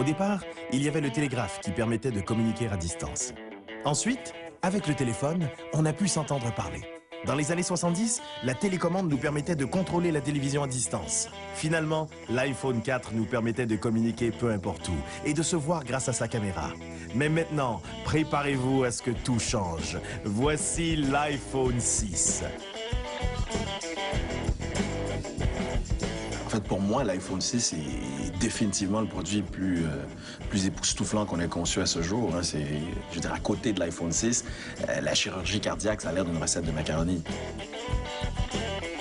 Au départ, il y avait le télégraphe qui permettait de communiquer à distance. Ensuite, avec le téléphone, on a pu s'entendre parler. Dans les années 70, la télécommande nous permettait de contrôler la télévision à distance. Finalement, l'iPhone 4 nous permettait de communiquer peu importe où et de se voir grâce à sa caméra. Mais maintenant, préparez-vous à ce que tout change. Voici l'iPhone 6. En fait, pour moi, l'iPhone 6 est définitivement le produit plus époustouflant qu'on ait conçu à ce jour. Hein. Je veux dire, à côté de l'iPhone 6, la chirurgie cardiaque, ça a l'air d'une recette de macaroni.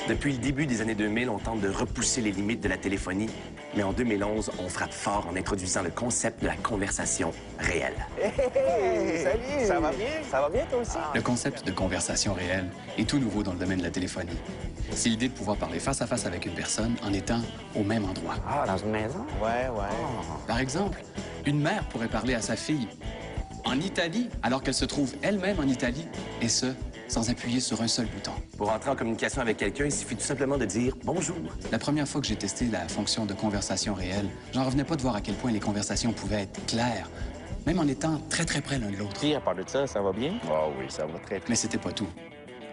Depuis le début des années 2000, on tente de repousser les limites de la téléphonie. Mais en 2011, on frappe fort en introduisant le concept de la conversation réelle. Hey, salut! Ça va bien? Ça va bien, toi aussi? Le concept de conversation réelle est tout nouveau dans le domaine de la téléphonie. C'est l'idée de pouvoir parler face à face avec une personne en étant au même endroit. Ah, dans une maison? Ouais. Par exemple, une mère pourrait parler à sa fille en Italie alors qu'elle se trouve elle-même en Italie, et ce, sans appuyer sur un seul bouton. Pour entrer en communication avec quelqu'un, il suffit tout simplement de dire « bonjour ». La première fois que j'ai testé la fonction de conversation réelle, j'en revenais pas de voir à quel point les conversations pouvaient être claires, même en étant très près l'un de l'autre. Puis, à part de ça, ça va bien? Ah oui, ça va très bien. Mais c'était pas tout.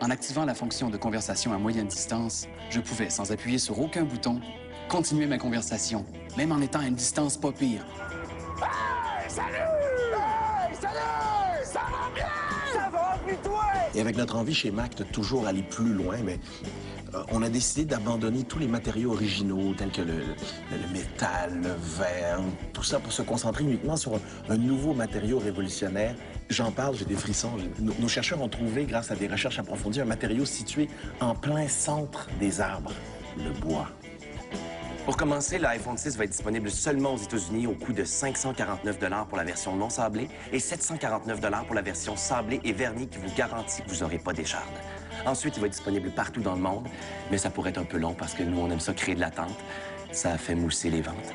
En activant la fonction de conversation à moyenne distance, je pouvais, sans appuyer sur aucun bouton, continuer ma conversation, même en étant à une distance pas pire. Hey, salut! Hey, salut! Ça va bien? Ça va, puis toi? Et avec notre envie chez Mac de toujours aller plus loin, mais on a décidé d'abandonner tous les matériaux originaux, tels que le métal, le verre, tout ça pour se concentrer uniquement sur un nouveau matériau révolutionnaire. J'en parle, j'ai des frissons. Nos chercheurs ont trouvé, grâce à des recherches approfondies, un matériau situé en plein centre des arbres, le bois. Pour commencer, l'iPhone 6 va être disponible seulement aux États-Unis au coût de 549 $ pour la version non sablée et 749 $ pour la version sablée et vernie qui vous garantit que vous n'aurez pas d'écharde. Ensuite, il va être disponible partout dans le monde, mais ça pourrait être un peu long parce que nous, on aime ça créer de l'attente. Ça fait mousser les ventes.